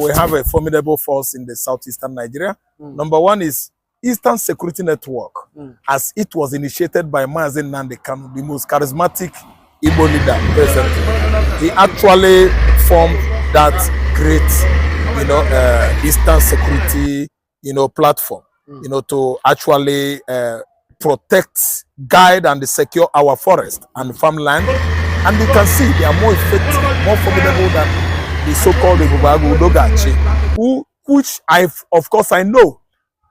We have a formidable force in the southeastern Nigeria. Number one is Eastern Security Network, as it was initiated by Mazen Nandekanu, the most charismatic Igbo leader present. He actually formed that great, Eastern Security, platform, to actually protect, guide, and secure our forest and farmland. And you can see they are more effective, more formidable than the so-called Ibubagu Dogachi, which of course I know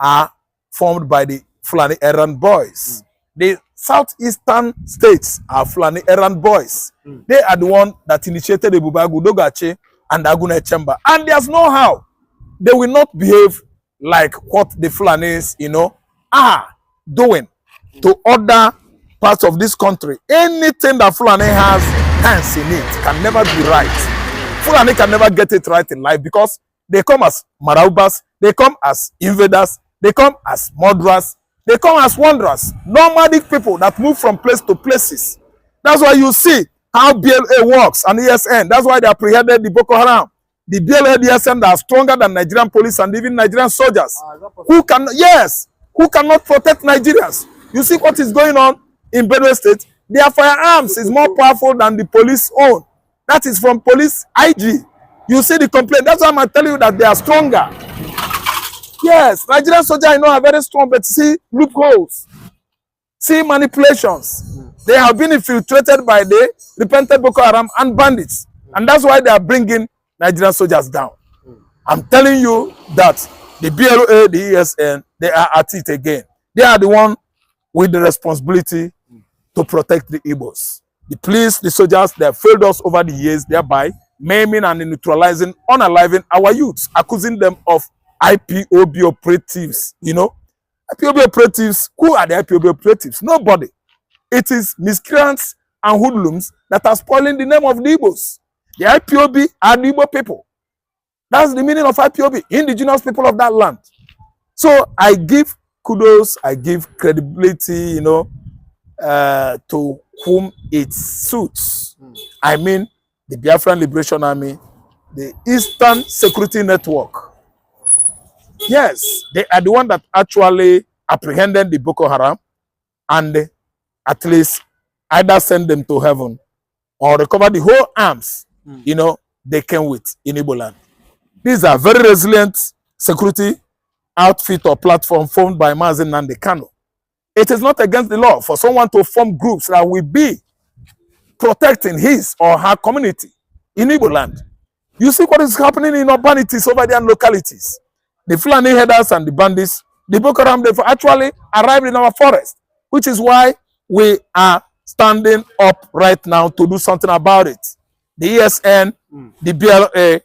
are formed by the Fulani errand boys. The southeastern states are Fulani errand boys. They are the one that initiated the Ibubagu Dogachi and Agune Chamber. And there's no how they will not behave like what the Fulanis, are doing. to other parts of this country. Anything that Fulani has hands in it can never be right. Fulani can never get it right in life because they come as maraubas, they come as invaders, they come as murderers, they come as wanderers, nomadic people that move from place to places. That's why you see how BLA works and ESN. That's why they apprehended the Boko Haram. The BLA ESN that are stronger than Nigerian police and even Nigerian soldiers. Who cannot protect Nigerians. You see what is going on in Benue State? Their firearms is more powerful than the police own. That is from police IG. You see the complaint. That's why I'm telling you that they are stronger. Yes, Nigerian soldiers I know are very strong, but see loopholes, see manipulations. They have been infiltrated by the repentant Boko Haram and bandits, and that's why they are bringing Nigerian soldiers down. I'm telling you that the BLA, the ESN, they are at it again. They are the one with the responsibility to protect the Igbos. The police, the soldiers, they have failed us over the years, thereby maiming and neutralizing, unaliving our youths, accusing them of IPOB operatives. You know, IPOB operatives. Who are the IPOB operatives? Nobody. It is miscreants and hoodlums that are spoiling the name of the Igbos. The IPOB are the Igbo people. That's the meaning of IPOB, indigenous people of that land. So I give kudos, I give credibility, you know, to whom it suits. I mean, the Biafran Liberation Army, the Eastern Security Network. Yes, they are the one that actually apprehended the Boko Haram and at least either send them to heaven or recover the whole arms, you know, they came with in Igbo land. These are very resilient security outfit or platform formed by Mazi Nnamdi Kanu. It is not against the law for someone to form groups that will be protecting his or her community in Igbo land. You see what is happening in urbanities over there and localities. The Fulani headers and the bandits, the Boko Haram, they've actually arrived in our forest, which is why we are standing up right now to do something about it. The ESN, the BLA,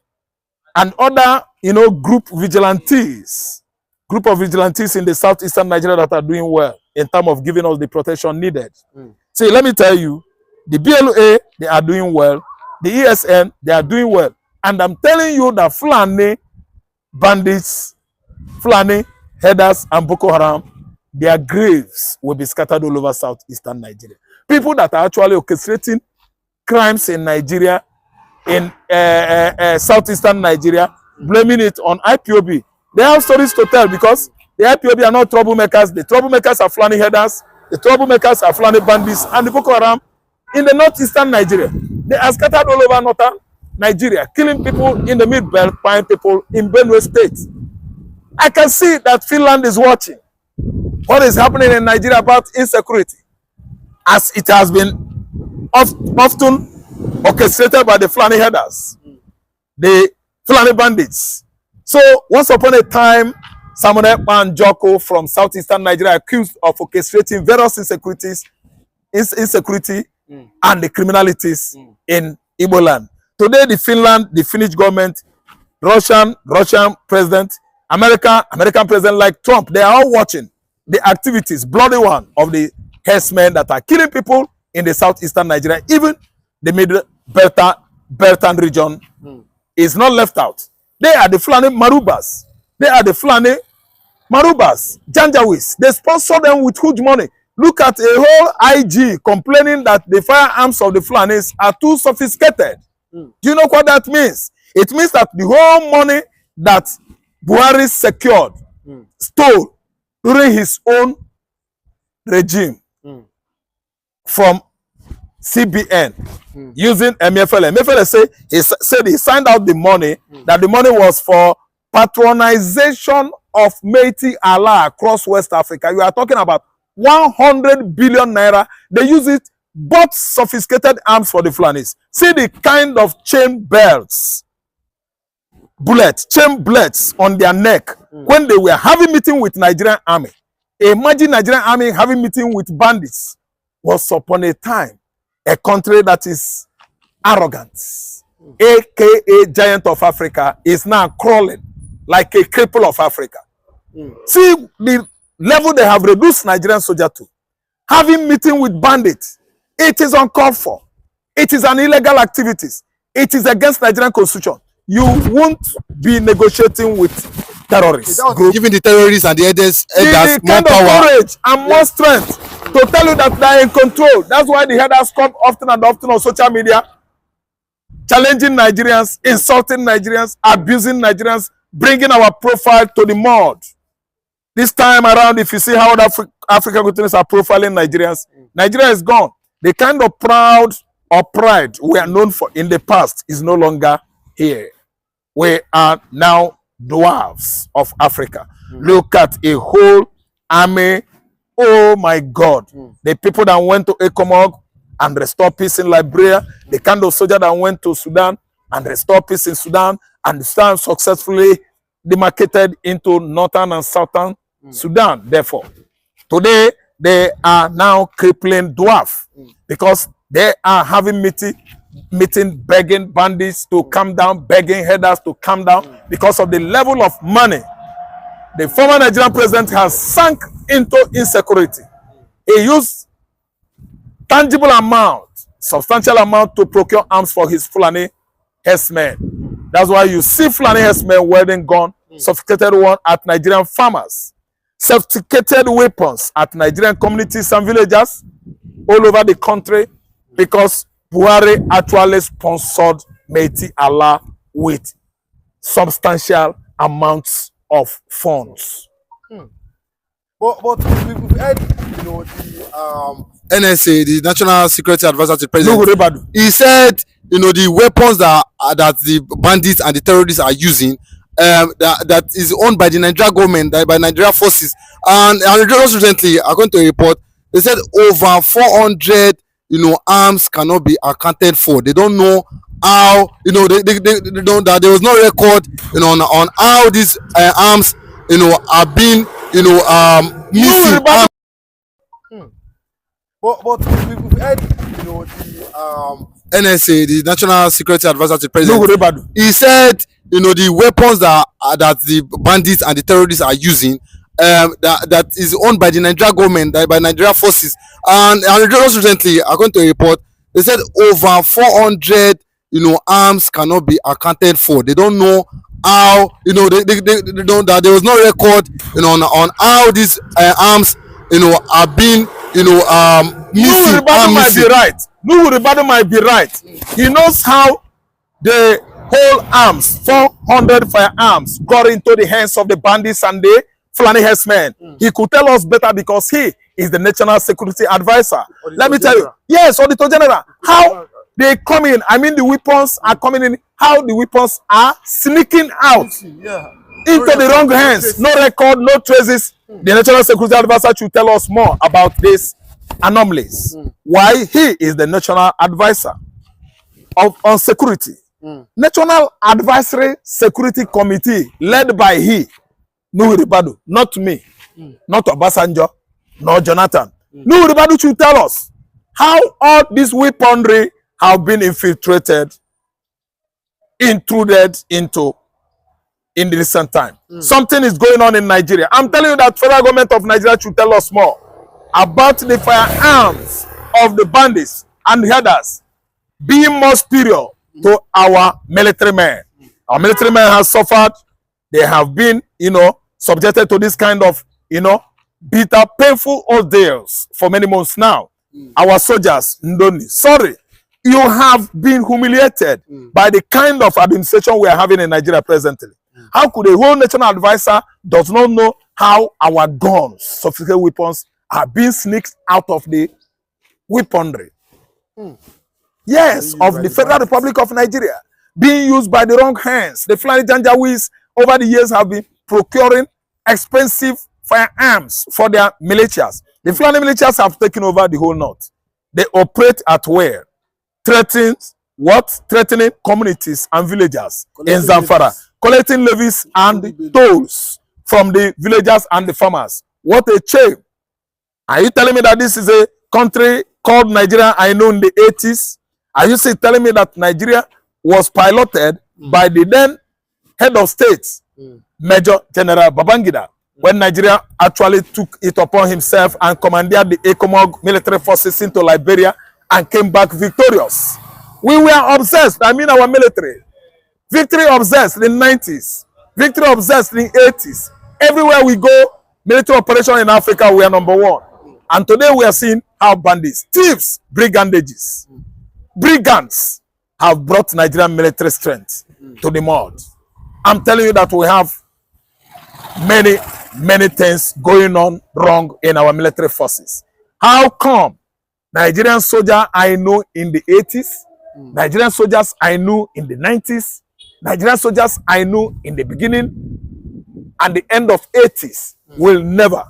and other, you know, group of vigilantes in the southeastern Nigeria that are doing well in terms of giving us the protection needed. See, let me tell you, the BLA, they are doing well. The ESN, they are doing well. And I'm telling you that Fulani bandits, Fulani headers, and Boko Haram, their graves will be scattered all over southeastern Nigeria. People that are actually orchestrating crimes in Nigeria, in southeastern Nigeria, blaming it on IPOB. They have stories to tell because the IPOB are not troublemakers. The troublemakers are Fulani headers, the troublemakers are Fulani bandits, and the Boko Haram in the northeastern Nigeria. They are scattered all over northern Nigeria, killing people in the mid-belt, buying people in Benue State. I can see that Finland is watching what is happening in Nigeria about insecurity, as it has been often orchestrated by the Fulani headers, the Fulani bandits. So once upon a time, Samuel Joko from southeastern Nigeria accused of orchestrating various insecurity and the criminalities in Igbo land. Today, the Finnish government, Russian president, American president like Trump, they are all watching the activities, bloody one, of the herdsmen that are killing people in the southeastern Nigeria. Even the mid-Beltan region is not left out. They are the Fulani Marubas. They are the Fulani Marubas, Janjaweeds. They sponsor them with huge money. Look at a whole IG complaining that the firearms of the Fulanis are too sophisticated. Do you know what that means? It means that the whole money that Buhari secured, stole during his own regime from CBN using MFL. MFL said he signed out the money, that the money was for patronization of Métis Allah across West Africa. You are talking about 100 billion naira. They use it, bought sophisticated arms for the Fulanis. See the kind of chain belts, chain bullets on their neck when they were having meeting with Nigerian army. Imagine Nigerian army having meeting with bandits. Was upon a time a country that is arrogant, aka giant of Africa, is now crawling like a cripple of Africa. See the level they have reduced Nigerian soldier to. having meeting with bandits. It is uncalled for. It is an illegal activities. It is against Nigerian constitution. You won't be negotiating with terrorists. Giving the terrorists and the elders the more kind power. of courage and more strength to tell you that they are in control. That's why the headers come often and often on social media, challenging Nigerians, insulting Nigerians, abusing Nigerians, bringing our profile to the mud. This time around, if you see how other African countries are profiling Nigerians, Nigeria is gone. The kind of proud or pride we are known for in the past is no longer here. We are now dwarfs of Africa. Look at a whole army. Oh my God. The people that went to Ekomog and restore peace in Liberia, the kind of soldier that went to Sudan and restore peace in Sudan, and Sudan successfully demarcated into northern and southern Sudan. Therefore, today they are now crippling dwarf because they are having meeting begging bandits to come down, begging headers to come down because of the level of money the former Nigerian president has sunk into insecurity. He used tangible amount, substantial amount to procure arms for his Fulani herdsmen. That's why you see Fulani herdsmen wearing gun, sophisticated one at Nigerian farmers, sophisticated weapons at Nigerian communities and villages all over the country, because Buhari actually sponsored Meiti Allah with substantial amounts of funds. But we've heard, the NSA, the National Security Advisor to the President, he said, the weapons that the bandits and the terrorists are using, that is owned by the Nigerian government, by Nigerian forces. And just recently, according to a report, they said over 400, arms cannot be accounted for. They don't know how, they know that there was no record, on how these arms, are being, missing. But we've heard, the NSA, the National Security Advisor to the President, he said, the weapons that the bandits and the terrorists are using, that is owned by the Nigerian government, by Nigerian forces. And just recently, according to a report, they said over 400, arms cannot be accounted for. They don't know how, they know that there was no record, on how these arms, are being, missing. Nuhu Ribadu might be right. He knows how the whole arms, 400 firearms, got into the hands of the bandits and the Fulani herdsmen. He could tell us better because he is the National Security Advisor. Let me tell you. Yes, Auditor General. How they come in, the weapons are coming in, how the weapons are sneaking out into the wrong hands. No record, no traces. The National Security Advisor should tell us more about these anomalies. Why he is the National Advisor on security. National Advisory Security Committee led by he, Nuhu Ribadu, not me, not Obasanjo, nor Jonathan. Nuhu Ribadu should tell us how all this weaponry have been infiltrated, intruded into in the recent time. Something is going on in Nigeria. I'm telling you that federal government of Nigeria should tell us more about the firearms of the bandits and headers being more superior to our military men. Our military men have suffered. They have been, subjected to this kind of, bitter, painful ordeals for many months now. Our soldiers, Ndoni, sorry, you have been humiliated by the kind of administration we are having in Nigeria presently. How could a whole national advisor does not know how our guns, sophisticated weapons, are being sneaked out of the weaponry? Yes, of the Federal Republic of Nigeria, being used by the wrong hands. The Fulani Janjaweeds over the years have been procuring expensive firearms for their militias. The Fulani militias have taken over the whole north. They operate at where? Threatening communities and villagers in Zamfara, collecting levies and tolls from the villagers and the farmers. What a shame. Are you telling me that this is a country called Nigeria I know in the 80s? Are you telling me that Nigeria was piloted by the then head of state, Major General Babangida? when Nigeria actually took it upon himself and commanded the ECOMOG military forces into Liberia and came back victorious. We were obsessed, I mean our military. Victory obsessed in 90s, victory obsessed in 80s. Everywhere we go, military operation in Africa, we are #1. And today we are seeing how bandits, thieves, brigands have brought Nigerian military strength to the mud. I'm telling you that we have many things going on wrong in our military forces. How come Nigerian soldiers I know in the 80s, Nigerian soldiers I knew in the 90s, Nigerian soldiers I knew in the beginning and the end of 80s will never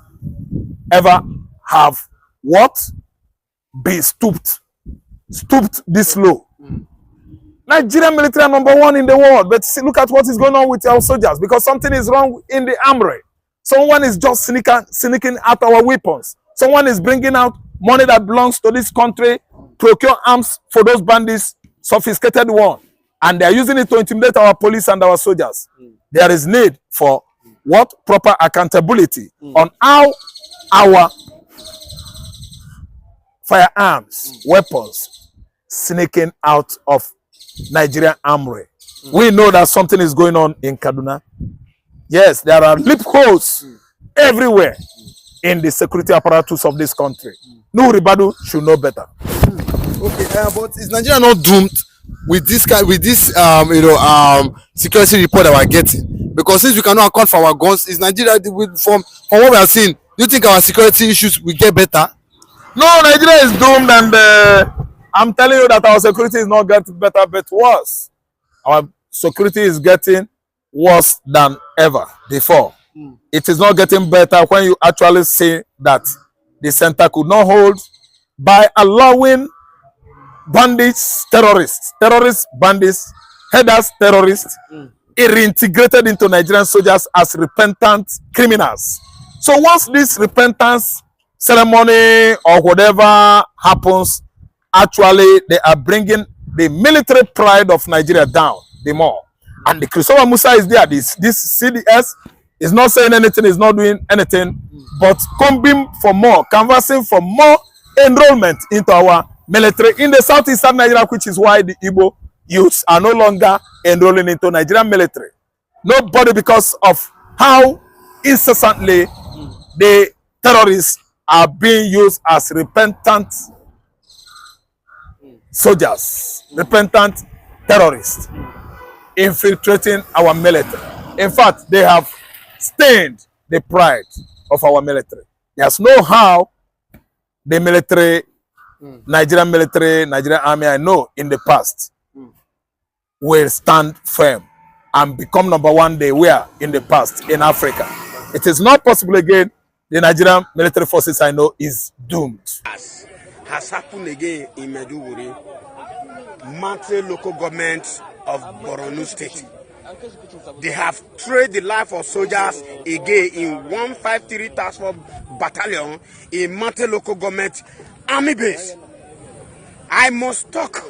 ever have what? Be stooped this low. Nigerian military are #1 in the world, but see, look at what is going on with our soldiers, because something is wrong in the armory. Someone is just sneaking out our weapons. Someone is bringing out money that belongs to this country, procure arms for those bandits, sophisticated one, and they are using it to intimidate our police and our soldiers. There is need for what? Proper accountability on how our firearms, weapons, sneaking out of Nigerian armory. We know that something is going on in Kaduna. Yes, there are loopholes everywhere in the security apparatus of this country. No Ribadu should know better. Okay, but is Nigeria not doomed with this security report that we're getting? Because since we cannot account for our guns, is Nigeria from what we are seeing? Do you think our security issues will get better? No, Nigeria is doomed, and I'm telling you that our security is not getting better but worse. Our security is getting worse than ever before. It is not getting better when you actually say that the center could not hold by allowing bandits, terrorists, bandits, headers, terrorists, reintegrated into Nigerian soldiers as repentant criminals. So once this repentance ceremony or whatever happens, actually they are bringing the military pride of Nigeria down the more. And the Christopher Musa is there. This CDS is not saying anything, is not doing anything, but combing for more, canvassing for more enrollment into our military in the southeastern Nigeria, which is why the Igbo youths are no longer enrolling into Nigerian military. Nobody, because of how incessantly the terrorists are being used as repentant soldiers, repentant terrorists, infiltrating our military. In fact, they have stained the pride of our military. There's no how the military, Nigerian army I know in the past will stand firm and become #1 they were in the past in Africa. It is not possible again. The Nigerian military forces I know is doomed. Has happened again in Meduguri, Mate local government of Borno State. They have traded the life of soldiers again in 153 Task Force Battalion in Mate local government army base. I must talk.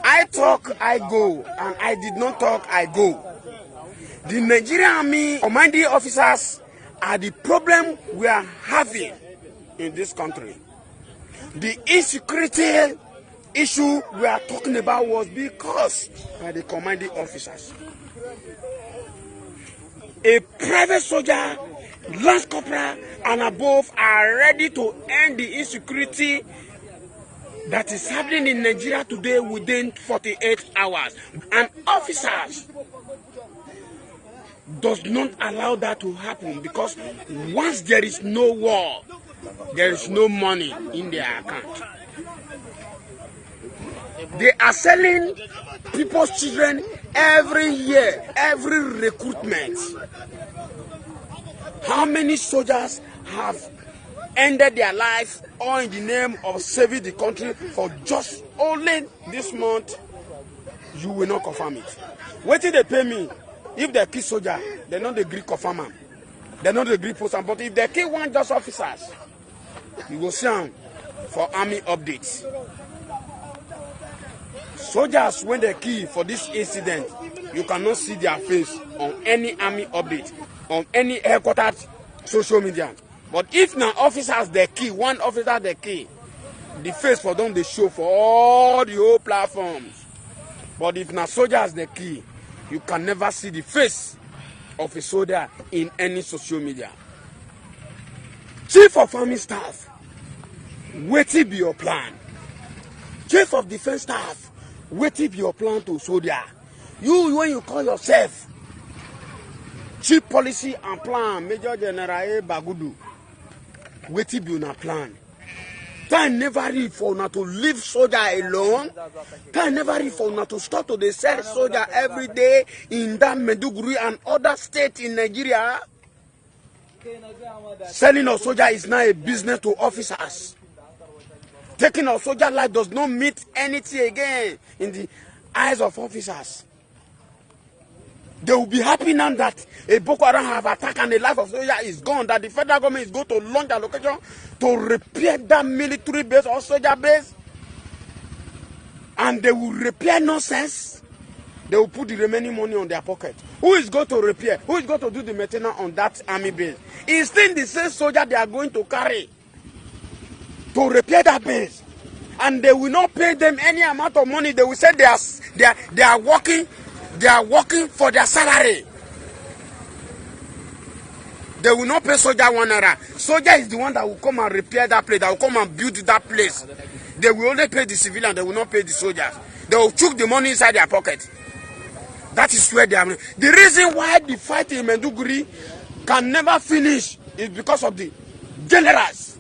I talk, I go, and I did not talk, I go. The Nigerian Army commanding officers are the problem we are having in this country. The insecurity issue we are talking about was because by the commanding officers. A private soldier, lance corporal, and above are ready to end the insecurity that is happening in Nigeria today within 48 hours. And officers does not allow that to happen, because once there is no war, there is no money in their account. They are selling people's children every year, every recruitment. How many soldiers have ended their life all in the name of saving the country for just only this month? You will not confirm it. What did they pay me? If they kill soldier, they don't agree confirm them. They don't agree post them. But if they kill one just officers, you will see them for army updates. Soldiers, when they kill for this incident, you cannot see their face on any army update, on any headquarters social media. But if now officers the key, one officer the key, the face for them they show for all the whole platforms. But if now soldiers the key, you can never see the face of a soldier in any social media. Chief of Army Staff, wetin be your plan? Chief of Defense Staff, wetin be your plan to soldier? You when you call yourself Chief Policy and Plan Major General A. Bagudu, wetin be una plan? Time never reach for una to leave soldier alone. Time never reach for una to start to dey sell soldier every day in that Maiduguri and other states in Nigeria. Selling of soldier is now a business to officers. Taking of soldier life does not mean anything again in the eyes of officers. They will be happy now that a Boko Haram have attacked and the life of soldier is gone, that the federal government is going to launch a location to repair that military base or soldier base. And they will repair nonsense. They will put the remaining money on their pocket. Who is going to repair? Who is going to do the maintenance on that army base? It's still the same soldier they are going to carry to repair that base. And they will not pay them any amount of money. They will say they are working. They are working for their salary. They will not pay soldier 1 naira. Soldier is the one that will come and repair that place. That will come and build that place. They will only pay the civilian. They will not pay the soldiers. They will chuck the money inside their pocket. That is where they are. The reason why the fight in Maiduguri can never finish is because of the generals.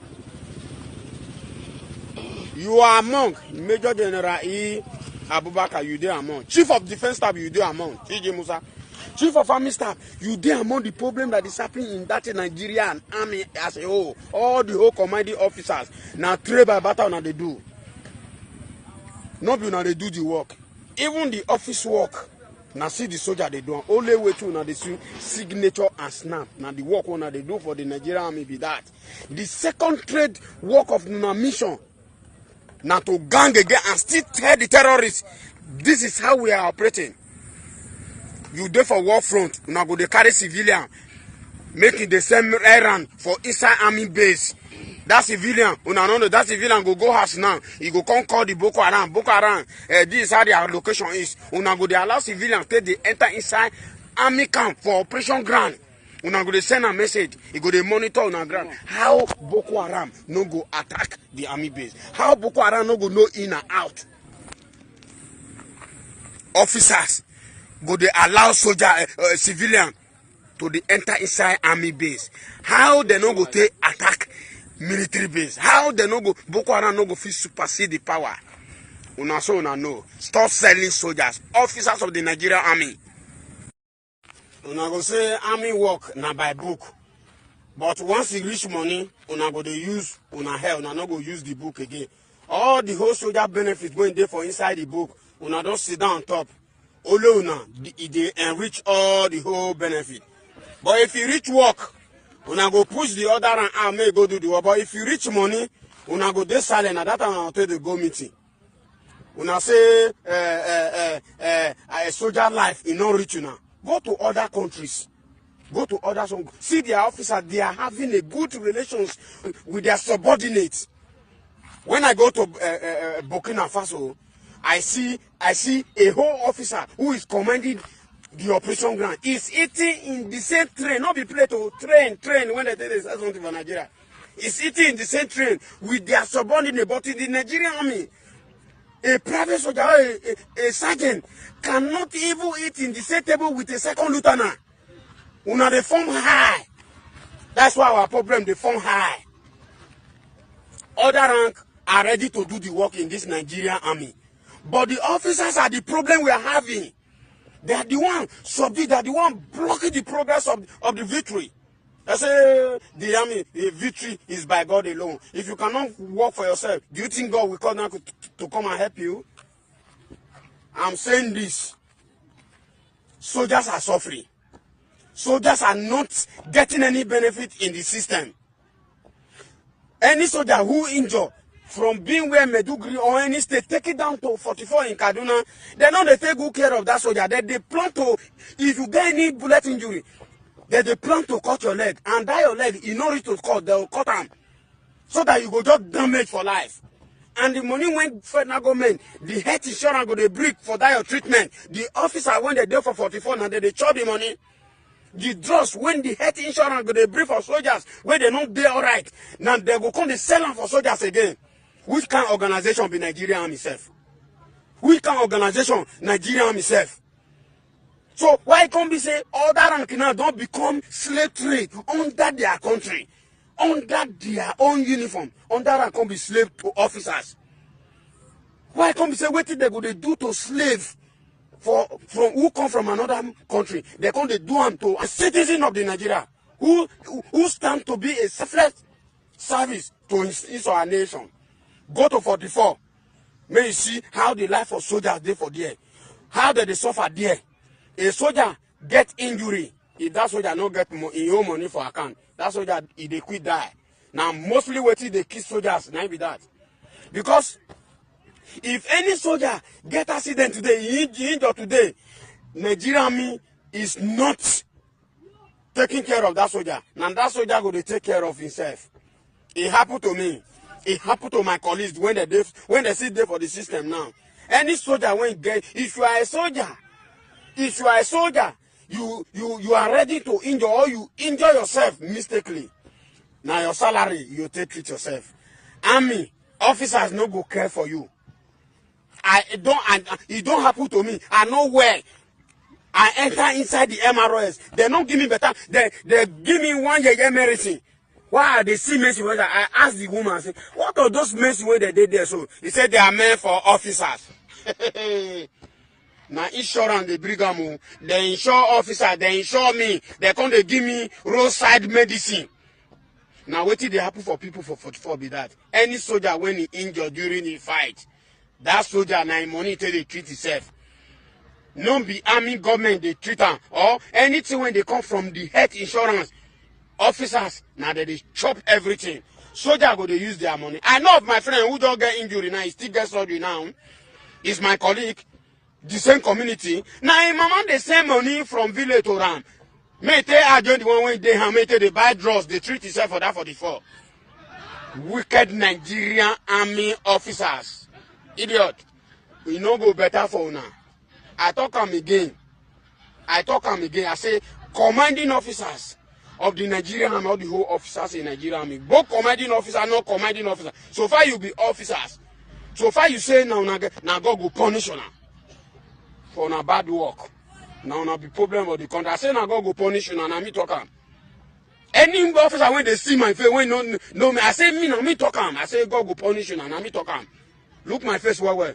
You are among Major General E. Abubakar, you there among. Chief of Defense Staff, you there among. T.J. Musa. Chief of Army Staff, you there among the problem that is happening in that Nigerian army as a whole. All the whole commanding officers. Now trade by battle now they do. Not be now they do the work. Even the office work. Now see the soldier they do. Only way to now they see signature and snap. Now the work now they do for the Nigerian army be that. The second trade work of the mission. Now to gang again and still tell the terrorists, this is how we are operating. You there for war front, you now go to carry civilian, making the same errand for inside army base. That civilian, that civilian go house now. He go come call the Boko Haram. Boko Haram, this is how their location is. Una go they allow civilians take they enter inside army camp for operation ground. Una go they send a message. He go they monitor on the ground. How Boko Haram no go attack the army base? How Boko Haram no go no in and out? Officers go they allow soldier, civilian to the enter inside army base. How they no go take attack military base? How they no go Boko Haram no go fit supersede the power? Una so una know. Stop selling soldiers, officers of the Nigerian army. Una go say army work na by book. But once you reach money, una go dey use una hair, una no go use the book again. All the whole soldier benefits going there for inside the book, una don't sit down on top. Only una, they enrich all the whole benefit. But if you reach work, una go push the other and arm may go do the work. But if you reach money, una go dey silent. At that time, I'll tell the go meeting. Una say a soldier life in no reach una. Go to other countries. Go to others. See their officers, they are having a good relations with their subordinates. When I go to Burkina Faso, I see a whole officer who is commanding the operation ground. Is eating in the same train, not be play to train when they say something for Nigeria. Is eating in the same train with their subordinate, but in the Nigerian army, a private soldier, a sergeant cannot even eat in the same table with a second lieutenant. Una they form high. That's why our problem they form high. Other rank are ready to do the work in this Nigerian army. But the officers are the problem we are having. They are the one subdued, they are the one blocking the progress of the victory. I say the army, the victory is by God alone. If you cannot work for yourself, do you think God will come down to come and help you? I'm saying this. Soldiers are suffering. Soldiers are not getting any benefit in the system. Any soldier who injured from being where Maiduguri or any state, take it down to 44 in Kaduna, they know they take good care of that soldier. They plan to, if you get any bullet injury, They plan to cut your leg, and that your leg, in order to cut, they will cut them. So that you go just damage for life. And the money when federal government, the health insurance go they break for that your treatment. The officer when they do for 44 and they chop the money. The drugs when the health insurance go they break for soldiers when they not there alright. Now they go come they sell them for soldiers again. Which kind of organization be Nigerian Army self? Which kind of organization Nigerian Army self? So why can't we say all that rank now don't become slave trade under their country, under their own uniform, under rank can't be slave to officers? Why can't we say what did they go they do to slave from who come from another country? They can't they do them to a citizen of the Nigeria who stand to be a selfless service to his or our nation. Go to 44. May you see how the life of soldiers they for there, how they suffer there. A soldier get injury, if that soldier no get your money for account, that soldier if they quit die. Now mostly waiting they kill soldiers, now be that. Because if any soldier get accident today, he injured today, Nigerian Army is not taking care of that soldier. Now that soldier go to take care of himself. It happened to me. It happened to my colleagues when they sit there for the system now. Any soldier when get, if you are a soldier, you are ready to injure or you injure yourself mistakenly. Now your salary, you take it yourself. Army officers no go care for you. It don't happen to me. I know where I enter inside the MROS. They don't give me better. They give me 1 year medicine. Why are they see medicine? I asked the woman, I said, what are those medicine where they did there? So he said they are meant for officers. Now insurance they bring them, they insure officer, they insure me, they come they give me roadside medicine. Now what did they happen for people for 44 be that? Any soldier when he injured during the fight, that soldier now money till they treat himself. No be army government they treat them or anything when they come from the health insurance. Officers now they chop everything. Soldier go they use their money. I know of my friend who don't get injury now, he still gets surgery now. He's my colleague. The same community. Now, mama, they send money from village to Ram. May they are the one when they have made they buy drugs, they treat itself for that 44. Wicked Nigerian Army officers. Idiot. We no go better for now. I talk them again. I say, commanding officers of the Nigerian Army, all the whole officers in Nigerian Army. Both commanding officers, not commanding officers. So far you be officers. So far you say now God go punish you now. For na bad work. Now na be problem of the country. I say na God go punish you now me talk am. Any officer when they see my face, when no me, I say me now me talk am. I say God go punish you now me talk am. Look my face well.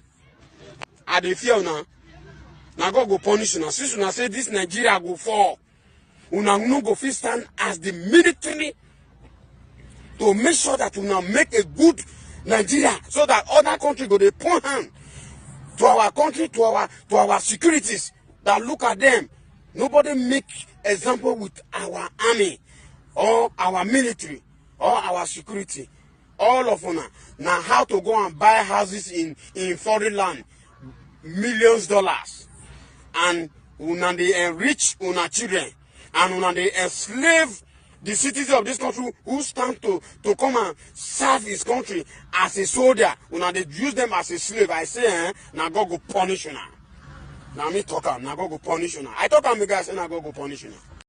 I dey fear now. Now God go punish you now. Since una say this Nigeria go fall, una no go fit stand as the military to make sure that una make a good Nigeria so that other country go dey point hand to our country, to our securities, that look at them. Nobody make example with our army or our military or our security. All of them now how to go and buy houses in foreign land, millions dollars, and una they enrich una children, and una they enslave the citizens of this country who stand to come and serve his country as a soldier. Una they use them as a slave. I say, now God go punish you now. Now me talk am, now God go punish you now. I talk am, me guys say now God go punish you now.